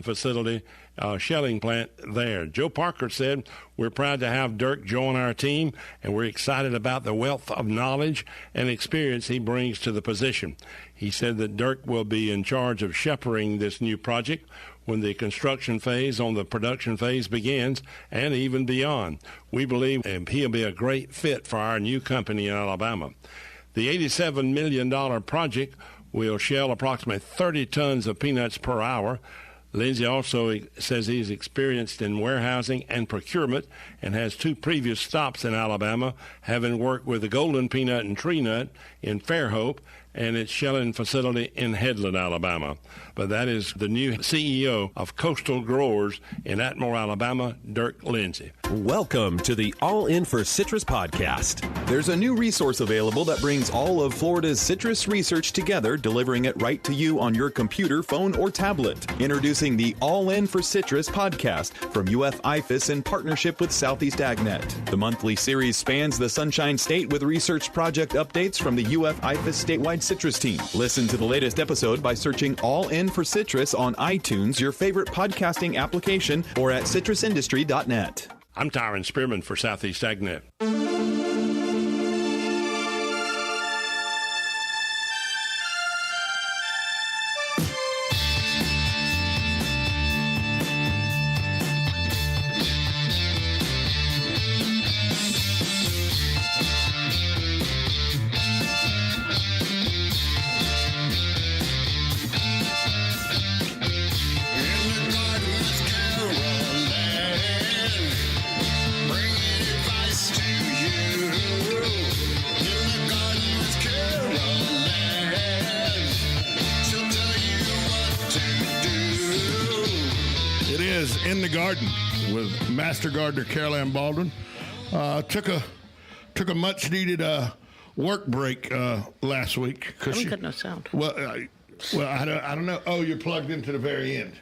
facility, shelling plant there. Joe Parker said, "We're proud to have Dirk join our team, and we're excited about the wealth of knowledge and experience he brings to the position." He said that Dirk will be in charge of shepherding this new project when the construction phase on the production phase begins and even beyond. We believe he'll be a great fit for our new company in Alabama. The $87 million project will shell approximately 30 tons of peanuts per hour. Lindsay also says he's experienced in warehousing and procurement and has 2 previous stops in Alabama, having worked with the Golden Peanut and Tree Nut in Fairhope and its shelling facility in Headland, Alabama. But that is the new CEO of Coastal Growers in Atmore, Alabama, Dirk Lindsay. Welcome to the All In for Citrus podcast. There's a new resource available that brings all of Florida's citrus research together, delivering it right to you on your computer, phone, or tablet. Introducing the All In for Citrus podcast from UF IFAS in partnership with Southeast AgNet. The monthly series spans the Sunshine State with research project updates from the UF IFAS statewide citrus team. Listen to the latest episode by searching All In for Citrus on iTunes, your favorite podcasting application, or at citrusindustry.net. I'm Tyron Spearman for Southeast AgNet. In the Garden with Master Gardener Carol Ann Baldwin. Took a much needed work break last week. I don't get no sound. Well, I don't know. Oh, you're plugged into the very end.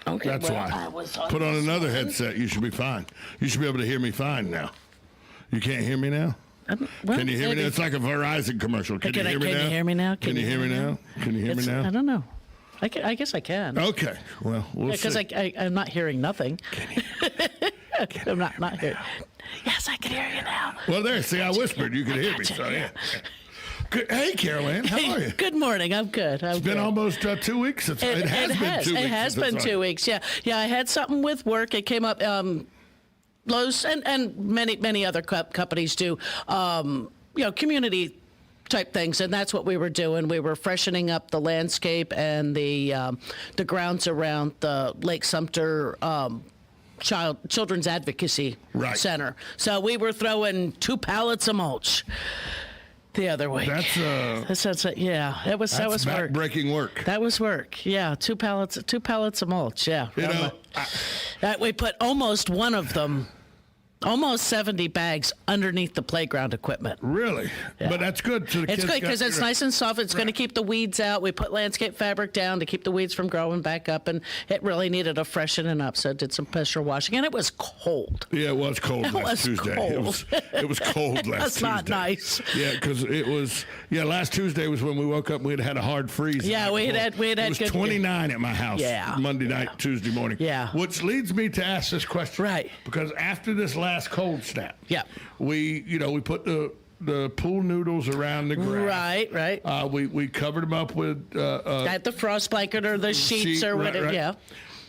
Okay, that's why. I was Put on another headset. You should be fine. You should be able to hear me fine now. You can't hear me now? Can you hear me now? It's like a Verizon commercial. Can you hear me now? Can you hear me now? Can you hear me now? Can you hear me now? I don't know. I guess I can. Okay. Well, we'll see. Because I'm not hearing nothing. I'm not hearing. Yes, I can hear you now. Well, there. See, I whispered. You could hear me. So, yeah. Good. Hey, Carol Ann. How are you? Good morning. I'm good. It's been almost 2 weeks. It has been 2 weeks. It has been 2 weeks. Yeah. I had something with work. It came up. Lowe's and many other companies do. Community type things, and that's what we were doing. We were freshening up the landscape and the grounds around the Lake Sumter Children's Advocacy Center. So we were throwing 2 pallets of mulch the other week. That was work. Breaking work. That was work. Yeah, 2 pallets of mulch. Yeah, we put almost one of them. Almost 70 bags underneath the playground equipment. Really? Yeah. But that's good. It's good because it's nice and soft. It's going to keep the weeds out. We put landscape fabric down to keep the weeds from growing back up, and it really needed a freshening up, so I did some pressure washing. And it was cold. Yeah, it was cold last Tuesday. Cold. It was cold last Tuesday. That's not nice. Yeah, because it was, last Tuesday was when we woke up. We had a hard freeze. Yeah, we had It was 29 at my house Monday night, Tuesday morning. Yeah. Which leads me to ask this question. Right. Because after this last cold snap, we put the pool noodles around the grass. Right. We covered them up with the frost blanket or the sheets or whatever. Right. Yeah.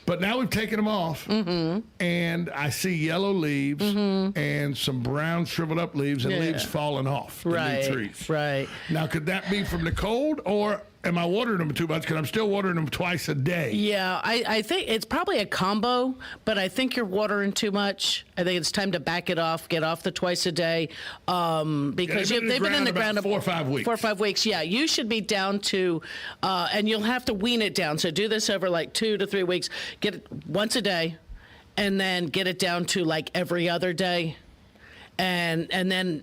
But now we've taken them off, and I see yellow leaves and some brown shriveled up leaves and leaves falling off the new trees. Right. Now, could that be from the cold, or am I watering them too much? Because I'm still watering them twice a day. Yeah, I think it's probably a combo, but I think you're watering too much. I think it's time to back it off, get off the twice a day, because they've been in the ground 4 or 5 weeks. 4 or 5 weeks, yeah. You should be down to, and you'll have to wean it down. So do this over like 2 to 3 weeks. Get it once a day, and then get it down to like every other day. And then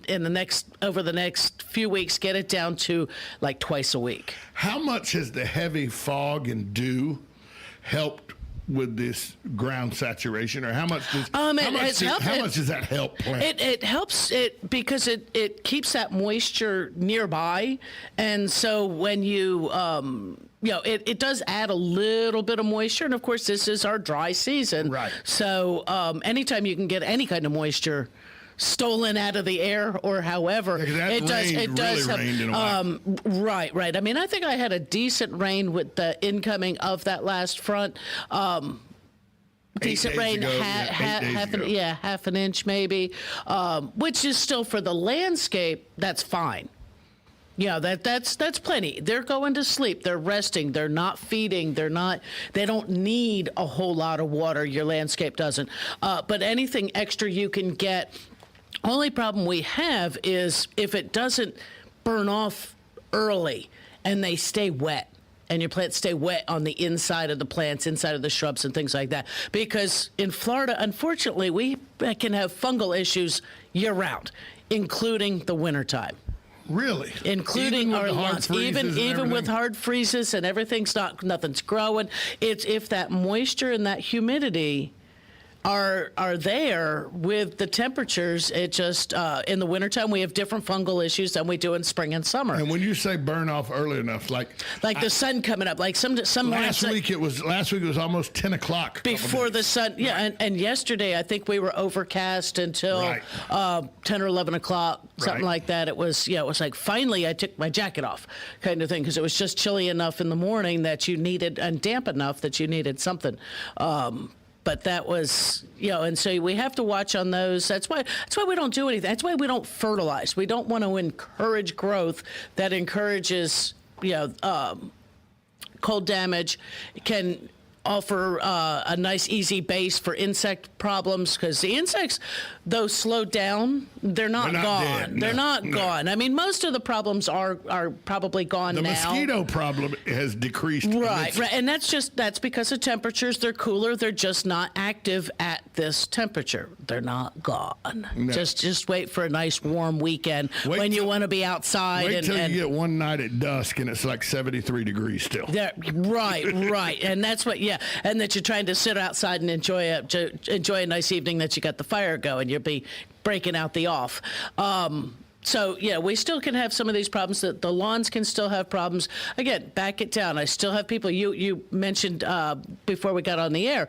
over the next few weeks, get it down to like twice a week. How much has the heavy fog and dew helped with this ground saturation, or how much does how much does that help plant? It helps it because it keeps that moisture nearby, and so when you it does add a little bit of moisture, and of course this is our dry season. Right. So anytime you can get any kind of moisture stolen out of the air or however, it does rained in a while. Right. I mean, I think I had a decent rain with the incoming of that last front. Decent rain, half an inch maybe, which is still for the landscape. That's fine. Yeah, that's plenty. They're going to sleep. They're resting. They're not feeding. They don't need a whole lot of water. Your landscape doesn't. But anything extra you can get. Only problem we have is if it doesn't burn off early and they stay wet. And your plants stay wet on the inside of the plants, inside of the shrubs and things like that. Because in Florida, unfortunately, we can have fungal issues year-round, including the wintertime. Really? Including our lawns. Even with hard freezes and nothing's growing. It's if that moisture and that humidity are there with the temperatures. It just in the wintertime we have different fungal issues than we do in spring and summer. And when you say burn off early enough, like the sun coming up, like some last week it was almost 10 o'clock before the sun. Yeah, and yesterday I think we were overcast until 10 or 11 o'clock, something like that. It was like finally I took my jacket off, kind of thing, because it was just chilly enough in the morning that you needed, and damp enough that you needed something. But that was, and so we have to watch on those. That's why we don't do anything. That's why we don't fertilize. We don't want to encourage growth that encourages, cold damage. It can offer a nice, easy base for insect problems, because the insects, though slowed down, they're not gone. They're not gone. I mean, most of the problems are probably gone now. The mosquito problem has decreased. Right, and that's because of temperatures. They're cooler. They're just not active at this temperature. They're not gone. No. Just wait for a nice warm weekend when you want to be outside. Wait till you get one night at dusk and it's like 73 degrees still. Right, and that's what. Yeah, and that you're trying to sit outside and enjoy a nice evening, that you got the fire going. You'll be breaking out the off. So, we still can have some of these problems. The lawns can still have problems. Again, back it down. I still have people. You mentioned before we got on the air,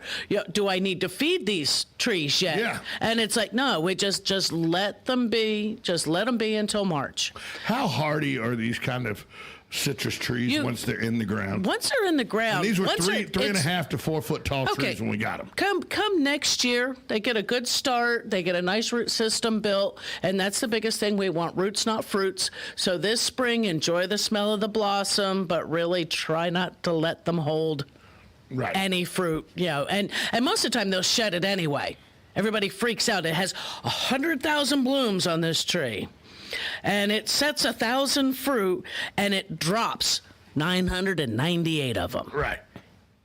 do I need to feed these trees yet? Yeah. And it's like, no, we just let them be. Just let them be until March. How hardy are these kind of citrus trees once they're in the ground? Once they're in the ground. And these were 3.5 to 4 foot tall trees when we got them. Come next year, they get a good start. They get a nice root system built, and that's the biggest thing. We want roots, not fruits. So this spring, enjoy the smell of the blossom, but really try not to let them hold any fruit. And most of the time they'll shed it anyway. Everybody freaks out. It has 100,000 blooms on this tree. And it sets 1,000 fruit, and it drops 998 of them. Right.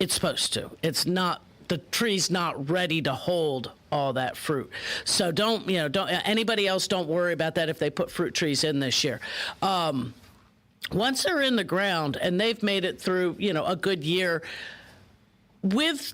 It's supposed to. It's not. The tree's not ready to hold all that fruit. So don't anybody else, don't worry about that if they put fruit trees in this year. Once they're in the ground and they've made it through, a good year, with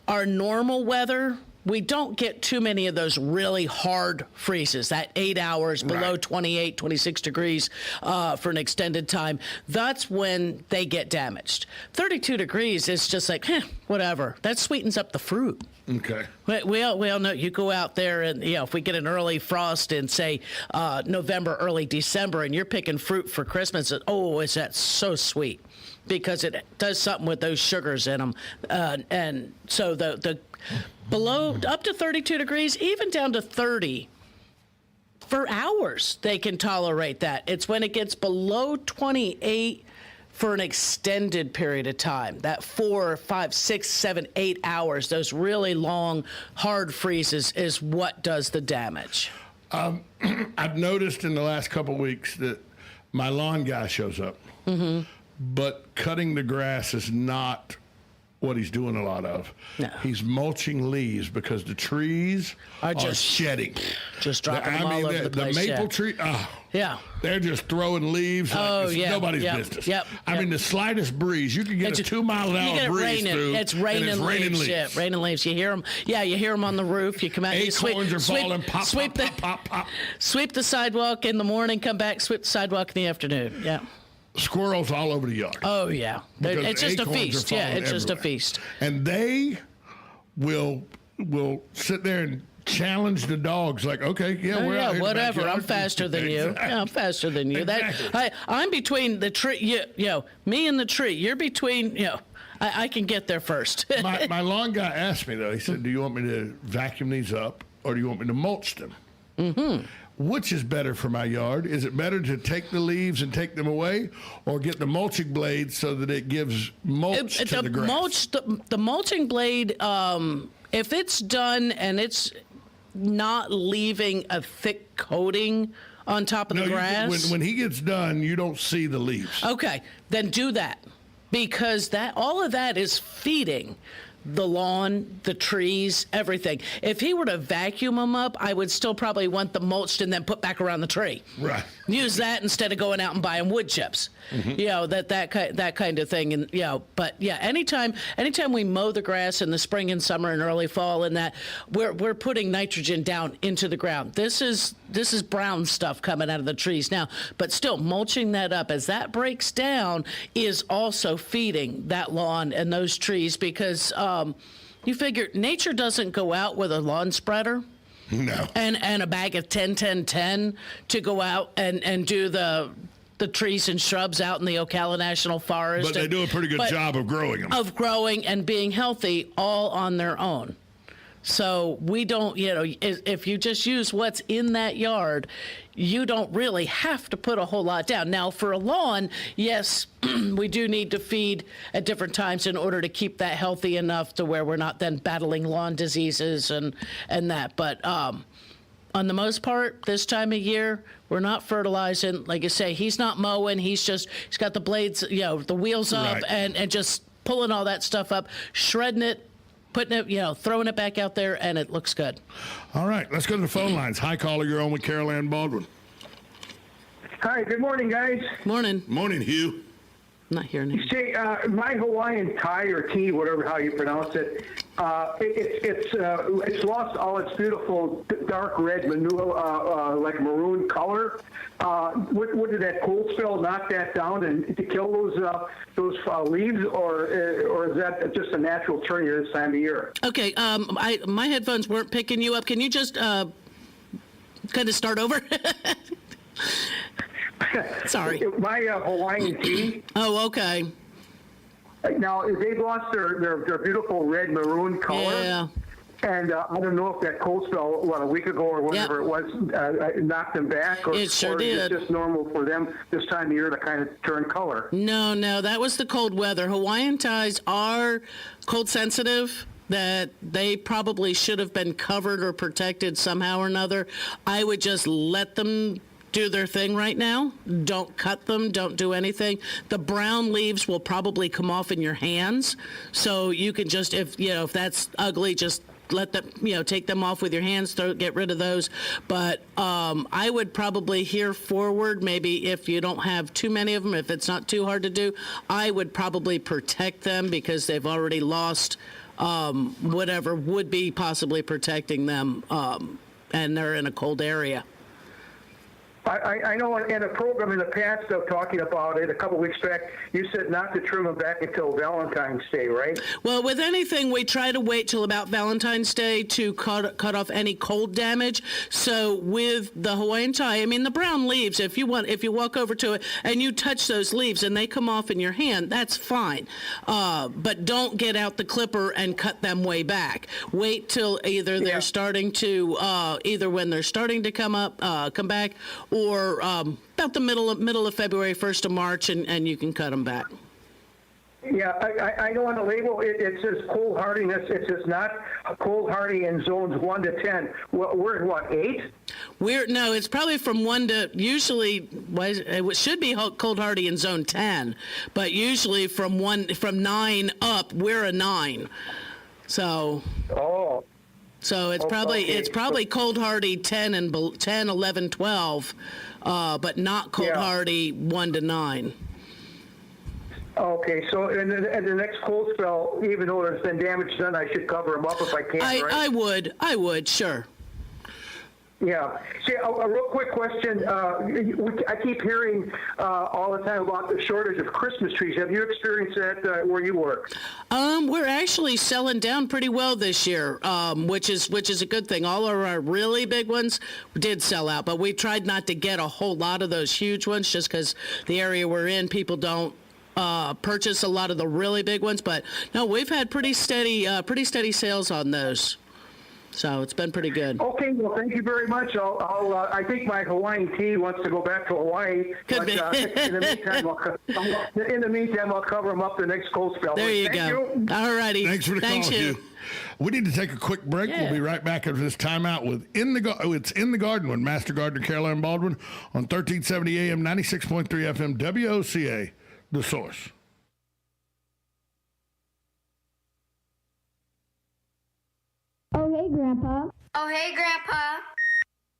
our normal weather, we don't get too many of those really hard freezes, that 8 hours below 28, 26 degrees for an extended time. That's when they get damaged. 32 degrees is just like, whatever. That sweetens up the fruit. Okay. We all know, you go out there and, if we get an early frost in, say, November, early December, and you're picking fruit for Christmas, is that so sweet, because it does something with those sugars in them. And so the below, up to 32 degrees, even down to 30 for hours, they can tolerate that. It's when it gets below 28 for an extended period of time, that 4, 5, 6, 7, 8 hours, those really long, hard freezes is what does the damage. I've noticed in the last couple of weeks that my lawn guy shows up, but cutting the grass is not what he's doing a lot of. No. He's mulching leaves because the trees are just shedding. Just dropping them all over the place. The maple tree, they're just throwing leaves like it's nobody's business. I mean, the slightest breeze, you can get a 2 mile an hour breeze through. It's raining leaves. Yeah, raining leaves. You hear them. Yeah, you hear them on the roof. You come out. Acorns are falling. Pop. Sweep the sidewalk in the morning. Come back. Sweep the sidewalk in the afternoon. Yeah. squirrels all over the yard. Oh, yeah. Because It's just a acorns are feast. Yeah, falling it's just a everywhere. feast. And they will sit there and challenge the dogs like, okay, yeah, Oh, we're out yeah, here in the whatever. I'm backyard. faster than you. Exactly. Yeah, I'm faster than you. Exactly. I'm between the tree, me and the tree. You're between, I can get there first. my lawn guy asked me, though, he said, do you want me to vacuum these up or do you want me to mulch them? Mm-hmm. Which is better for my yard? Is it better to take the leaves and take them away or get the mulching blade so that it gives mulch to the grass? The mulching blade, if it's done and it's not leaving a thick coating on top of the grass. When he gets done, you don't see the leaves. Okay, then do that, because all of that is feeding the lawn, the trees, everything. If he were to vacuum them up, I would still probably want them mulched and then put back around the tree. Right. Use that instead of going out and buying wood chips. Mm-hmm. That kind of thing. And but yeah, anytime we mow the grass in the spring and summer and early fall, and that we're putting nitrogen down into the ground. This is brown stuff coming out of the trees now, but still mulching that up as that breaks down is also feeding that lawn and those trees, because you figure nature doesn't go out with a lawn spreader. No. And a bag of 10-10-10 to go out and do the trees and shrubs out in the Ocala National Forest. But they do a pretty good job of growing them. Of growing and being healthy all on their own. So we don't, if you just use what's in that yard, you don't really have to put a whole lot down. Now, for a lawn, yes, we do need to feed at different times in order to keep that healthy enough to where we're not then battling lawn diseases and that. But on the most part, this time of year, we're not fertilizing. Like you say, he's not mowing. He's got the blades, the wheels up, Right. and just pulling all that stuff up, shredding it, putting it, throwing it back out there, and it looks good. All right, let's go to the phone lines. Hi, caller, you're on with Carol Ann Baldwin. Hi, good morning, guys. Morning. Morning, Hugh. I'm not hearing you. Say, my Hawaiian tie or tea, whatever how you pronounce it, it's lost all its beautiful dark red manure, like maroon color. What did that cold spell knock that down and to kill those leaves, or is that just a natural turn this time of year? Okay, my headphones weren't picking you up. Can you just kind of start over? Sorry. My Hawaiian tea. Oh, okay. Now, they've lost their beautiful red maroon color. Yeah. And I don't know if that cold spell, a week ago or whatever it was, knocked them back, or, It sure or is did. it just normal for them this time of year to kind of turn color? No, that was the cold weather. Hawaiian ties are cold sensitive, that they probably should have been covered or protected somehow or another. I would just let them do their thing right now. Don't cut them. Don't do anything. The brown leaves will probably come off in your hands. So you can just, if that's ugly, just let them, take them off with your hands, get rid of those. But I would probably here forward, maybe if you don't have too many of them, if it's not too hard to do, I would probably protect them because they've already lost whatever would be possibly protecting them, and they're in a cold area. I know in a program in the past of talking about it a couple weeks back, you said not to trim them back until Valentine's Day, right? Well, with anything, we try to wait till about Valentine's Day to cut off any cold damage. So with the Hawaiian tie, the brown leaves, if you walk over to it and you touch those leaves and they come off in your hand, that's fine. But don't get out the clipper and cut them way back. Wait till either they're starting to, either when they're starting to come back, or about the middle of February, 1st of March, and you can cut them back. Yeah, I know on the label it says cold hardiness. It says not cold hardy in zones 1 to 10. Well, we're at what, 8? No, it's probably from 1 to, usually it should be cold hardy in zone 10, but usually from 9 up, we're a 9. So. Oh. So it's probably cold hardy 10, 11, 12, but not cold hardy 1 to 9. Okay, so in the next cold spell, even though there's been damage done, I should cover them up if I can, right? I would, sure. Yeah. See, a real quick question. I keep hearing all the time about the shortage of Christmas trees. Have you experienced that where you work? We're actually selling down pretty well this year, which is a good thing. All of our really big ones did sell out, but we tried not to get a whole lot of those huge ones just because the area we're in, people don't purchase a lot of the really big ones. But no, we've had pretty steady sales on those. So it's been pretty good. Okay, well, thank you very much. I think my Hawaiian tea wants to go back to Hawaii. Could be. In the meantime, I'll cover them up the next cold spell. There you go. All righty. Thanks for the call, Hugh. We need to take a quick break. Yeah. We'll be right back after this timeout with It's in the Garden with Master Gardener Caroline Baldwin on 1370 AM, 96.3 FM, WOCA, The Source. Oh, hey, Grandpa. Oh, hey, Grandpa.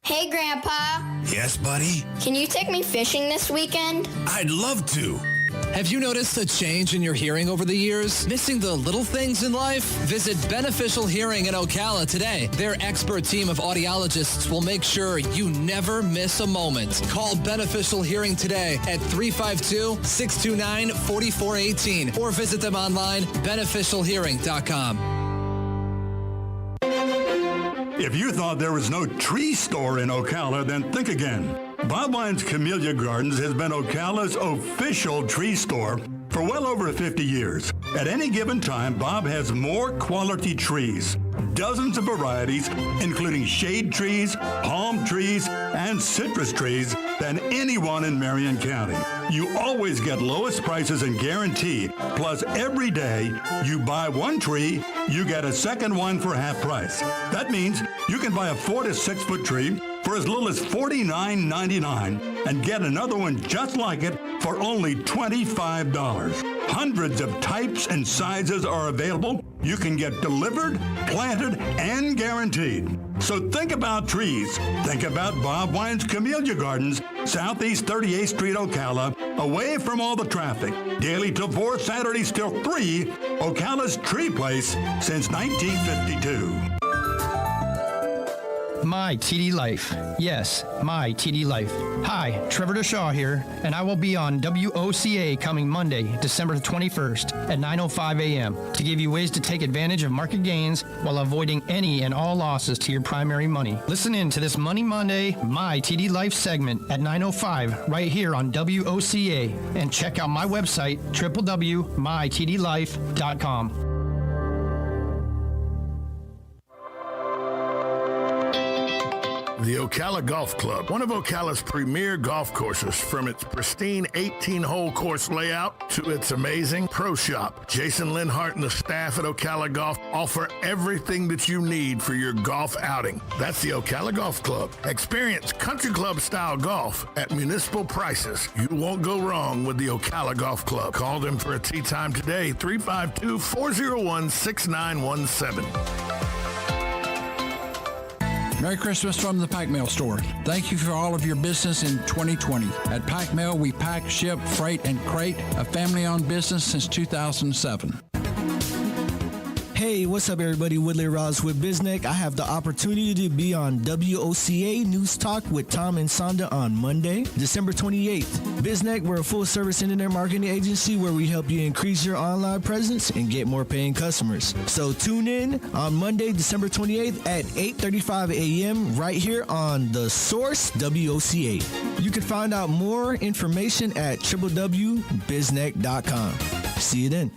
Hey, Grandpa. Yes, buddy? Can you take me fishing this weekend? I'd love to. Have you noticed a change in your hearing over the years? Missing the little things in life? Visit Beneficial Hearing in Ocala today. Their expert team of audiologists will make sure you never miss a moment. Call Beneficial Hearing today at 352-629-4418 or visit them online, beneficialhearing.com. If you thought there was no tree store in Ocala, then think again. Baldwin's Camellia Gardens has been Ocala's official tree store for well over 50 years. At any given time, Bob has more quality trees, dozens of varieties, including shade trees, palm trees, and citrus trees than anyone in Marion County. You always get lowest prices and guarantee. Plus, every day you buy one tree, you get a second one for half price. That means you can buy a 4 to 6 foot tree for as little as $49.99 and get another one just like it for only $25. Hundreds of types and sizes are available. You can get delivered, planted, and guaranteed. So think about trees. Think about Bob Wine's Camellia Gardens, Southeast 38th Street, Ocala, away from all the traffic. Daily till 4, Saturdays till 3, Ocala's Tree Place since 1952. My TD Life. Yes, My TD Life. Hi, Trevor DeShaw here, and I will be on WOCA coming Monday, December 21st at 9:05 a.m. to give you ways to take advantage of market gains while avoiding any and all losses to your primary money. Listen in to this Money Monday My TD Life segment at 9:05 right here on WOCA, and check out my website, www.mytdlife.com. The Ocala Golf Club, one of Ocala's premier golf courses, from its pristine 18-hole course layout to its amazing pro shop. Jason Linhart and the staff at Ocala Golf offer everything that you need for your golf outing. That's the Ocala Golf Club. Experience country club style golf at municipal prices. You won't go wrong with the Ocala Golf Club. Call them for a tee time today, 352-401-6917. Merry Christmas from the PacMail store. Thank you for all of your business in 2020. At PacMail, we pack, ship, freight, and crate, a family-owned business since 2007. Hey, what's up, everybody? Woodley Ross with Businessnet. I have the opportunity to be on WOCA News Talk with Tom and Sonda on Monday, December 28th. Businessnet, we're a full-service internet marketing agency where we help you increase your online presence and get more paying customers. So tune in on Monday, December 28th at 8:35 a.m. right here on The Source WOCA. You can find out more information at www.biznet.com. See you then.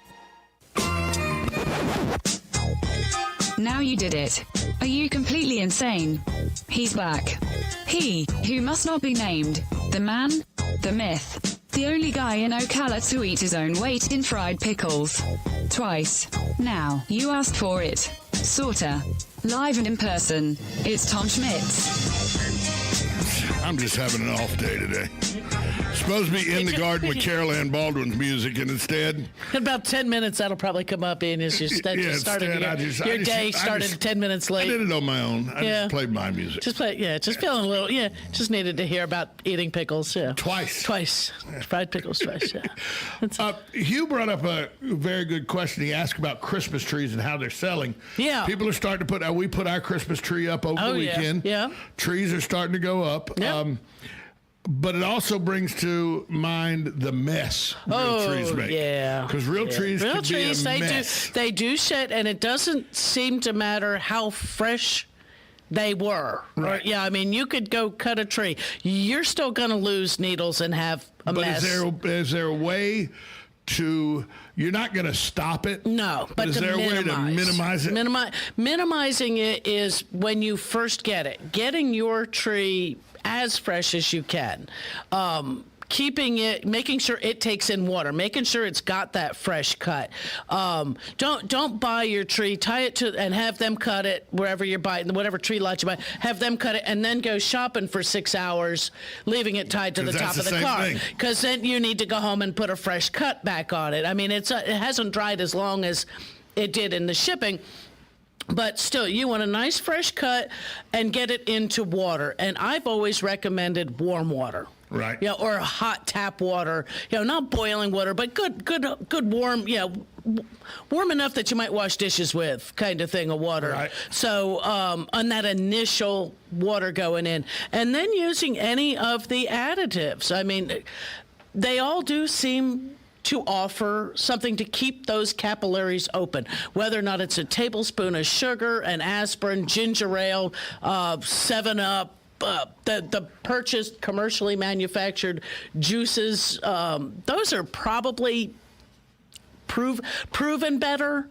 Now you did it. Are you completely insane? He's back. He, who must not be named. The man, the myth. The only guy in Ocala to eat his own weight in fried pickles. Twice. Now, you asked for it. Sorta. Live and in person. It's Tom Schmitz. I'm just having an off day today. Supposed to be in the garden with Carol Ann Baldwin's music, and instead, in about 10 minutes, that'll probably come up, and it's just that just started. Your day started 10 minutes late. I did it on my own. I just played my music. Just feeling a little. Yeah, just needed to hear about eating pickles. Yeah, twice. Fried pickles twice. Yeah. Hugh brought up a very good question. He asked about Christmas trees and how they're selling. Yeah, people are starting to put. We put our Christmas tree up over the weekend. Yeah, trees are starting to go up. Yeah. But it also brings to mind the mess real trees make. Yeah. Because real trees can be a mess. They do shed, and it doesn't seem to matter how fresh they were. Right. I mean, you could go cut a tree. You're still going to lose needles and have a mess. But is there a way to... You're not going to stop it? No, but is to there a way to minimize it? Minimizing it is when you first get it. Getting your tree as fresh as you can. Keeping it, making sure it takes in water, making sure it's got that fresh cut. Don't buy your tree, tie it to, and have them cut it wherever you're buying, whatever tree lot you buy. Have them cut it, and then go shopping for 6 hours, leaving it tied to the top of the car. Because then you need to go home and put a fresh cut back on it. I mean, it hasn't dried as long as it did in the shipping. But still, you want a nice fresh cut and get it into water. And I've always recommended warm water. Right. Or hot tap water. Not boiling water, but good warm. Warm enough that you might wash dishes with, kind of thing of water. Right. So on that initial water going in, and then using any of the additives. I mean, they all do seem to offer something to keep those capillaries open, whether or not it's a tablespoon of sugar, an aspirin, ginger ale, 7-Up, the purchased commercially manufactured juices. Those are probably proven better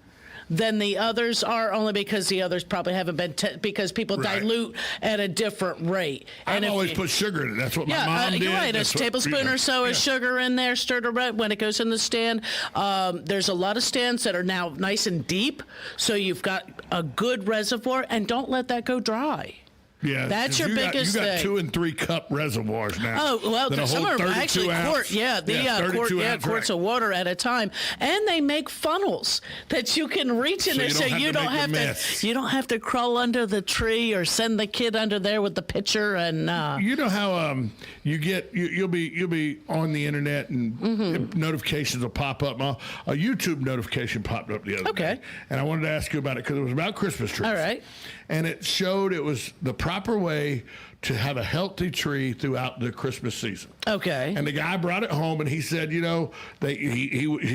than the others are, only because the others probably haven't been because people dilute at a different rate. And I've always put sugar in it. That's what my mom did. You're right. A tablespoon or so of sugar in there, stirred around when it goes in the stand. There's a lot of stands that are now nice and deep, so you've got a good reservoir, and don't let that go dry. Yeah, that's your biggest thing. You got 2 and 3 cup reservoirs now. Oh well, some are actually quart. Quarts of water at a time, and they make funnels that you can reach in there, so you don't have to crawl under the tree or send the kid under there with the pitcher. And you know how you'll be on the internet and notifications will pop up. A YouTube notification popped up the other day, and I wanted to ask you about it because it was about Christmas trees. All right. And it showed it was the proper way to have a healthy tree throughout the Christmas season. Okay. And the guy brought it home, and he said, he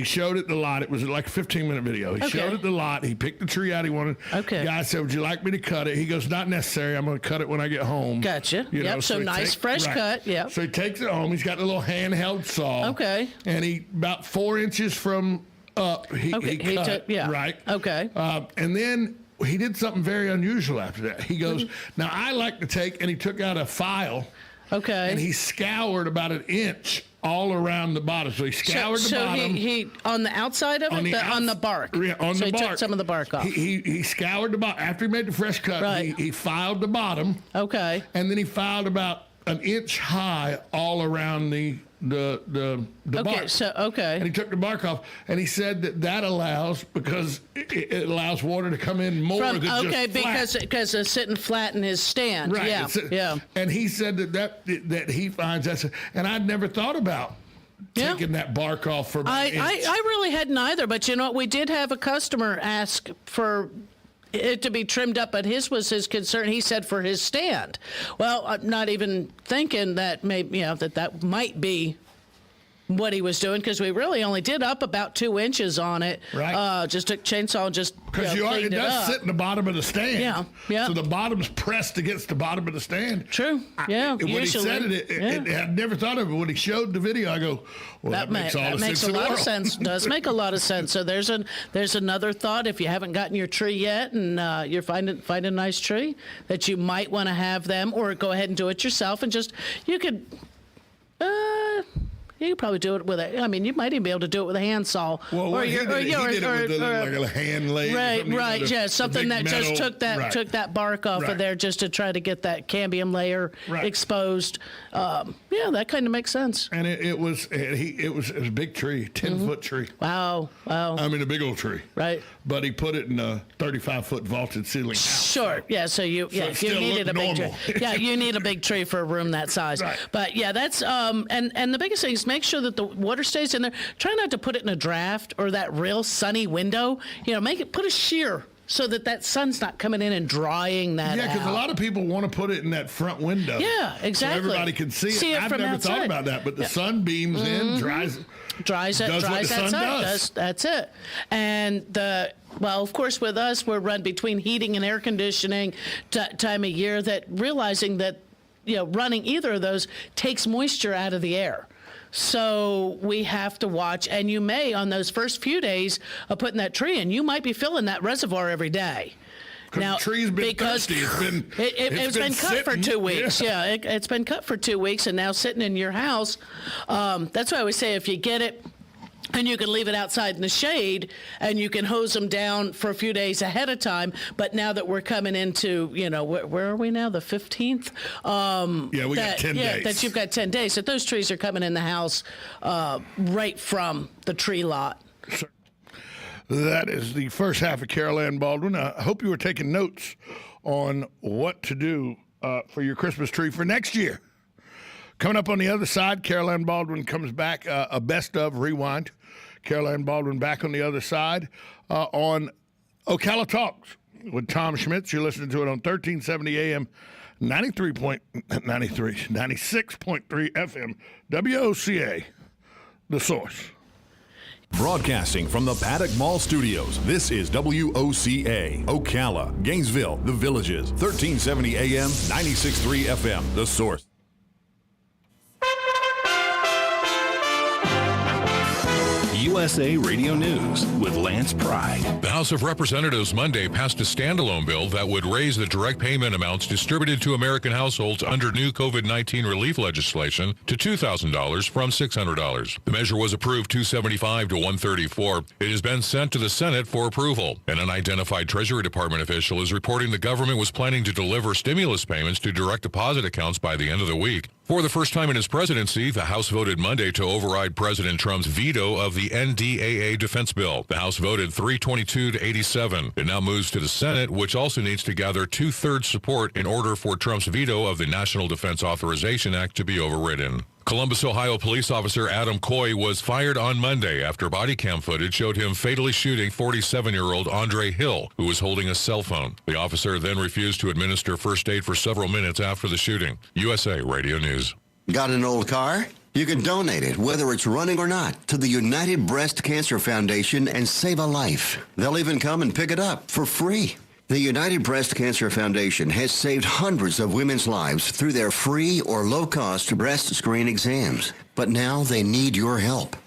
showed it the lot. It was like a 15-minute video. He showed it the lot. He picked the tree out he wanted. Okay. The guy said, would you like me to cut it? He goes, not necessary. I'm going to cut it when I get home. Gotcha. So nice, fresh cut. Yep. So he takes it home. He's got a little handheld saw. Okay. And he, about 4 inches from up, he cut. Right. Okay. And then he did something very unusual after that. He goes, now I like to take, and he took out a file. Okay. And he scoured about 1 inch all around the bottom. So he scoured the bottom. So he on the outside of on the bark. Yeah, on so the bark. He took some of the bark off. He scoured the bottom. After he made the fresh cut, he filed the bottom. Okay. And then he filed about 1 inch high all around the bark. And he took the bark off, and he said that allows, because it allows water to come in more than just flat. because it's sitting flat in his stand. Right. Yeah. And he said that he finds that, and I'd never thought about taking that bark off for about an inch. I really hadn't either, but you know what? We did have a customer ask for it to be trimmed up, but his concern. He said for his stand. Well, I'm not even thinking that maybe that might be what he was doing, because we really only did up about 2 inches on it. Right. Just took chainsaw and just because it does sit in the bottom of the stand. Yeah. So the bottom's pressed against the bottom of the stand. True. When he said it, I'd never thought of it. When he showed the video, I go, well, that makes all the sense in the world. Does make a lot of sense. So there's another thought. If you haven't gotten your tree yet, and you're finding a nice tree that you might want to have them, or go ahead and do it yourself, and you could. You could probably do it with you might even be able to do it with a handsaw. Well, he did it with like a hand lathe. Right, yeah, something that metal, just took that bark off of there just to try to get that cambium layer exposed. That kind of makes sense. And it was a big tree, 10-foot tree. Wow. I mean, a big old tree. Right. But he put it in a 35-foot vaulted ceiling house. Sure. Yeah. So you needed a big tree. Yeah, you need a big tree for a room that size. Right. But yeah, that's and the biggest thing is make sure that the water stays in there. Try not to put it in a draft or that real sunny window. Put a sheer so that sun's not coming in and drying that out. Yeah, because a lot of people want to put it in that front window. Yeah, exactly. So everybody can see it. I've never thought about that, but the sun beams in, dries that sun. That's it. And of course, with us, we're run between heating and air conditioning time of year. That realizing that running either of those takes moisture out of the air. So we have to watch, and you may, on those first few days of putting that tree in, you might be filling that reservoir every day. Now, the tree's been thirsty. It's been cut for 2 weeks. Yeah, it's been cut for 2 weeks, and now sitting in your house. That's why I always say if you get it, and you can leave it outside in the shade, and you can hose them down for a few days ahead of time. But now that we're coming into, where are we now? The 15th? We got 10 days. That you've got 10 days. That those trees are coming in the house right from the tree lot. Sure. That is the first half of Carol Ann Baldwin. I hope you were taking notes on what to do for your Christmas tree for next year. Coming up on the other side, Carol Ann Baldwin comes back, a best of rewind. Carol Ann Baldwin back on the other side on Ocala Talks with Tom Schmitz. You're listening to it on 1370 AM, 96.3 FM, WOCA, The Source. Broadcasting from the Paddock Mall Studios, this is WOCA, Ocala, Gainesville, The Villages, 1370 AM, 96.3 FM, The Source. USA Radio News with Lance Pride. The House of Representatives Monday passed a standalone bill that would raise the direct payment amounts distributed to American households under new COVID-19 relief legislation to $2,000 from $600. The measure was approved 275 to 134. It has been sent to the Senate for approval. An unidentified Treasury Department official is reporting the government was planning to deliver stimulus payments to direct deposit accounts by the end of the week. For the first time in his presidency, the House voted Monday to override President Trump's veto of the NDAA defense bill. The House voted 322 to 87. It now moves to the Senate, which also needs to gather two-thirds support in order for Trump's veto of the National Defense Authorization Act to be overridden. Columbus, Ohio police officer Adam Coy was fired on Monday after body cam footage showed him fatally shooting 47-year-old Andre Hill, who was holding a cell phone. The officer then refused to administer first aid for several minutes after the shooting. USA Radio News. Got an old car? You can donate it, whether it's running or not, to the United Breast Cancer Foundation and save a life. They'll even come and pick it up for free. The United Breast Cancer Foundation has saved hundreds of women's lives through their free or low-cost breast screen exams. But now they need your help.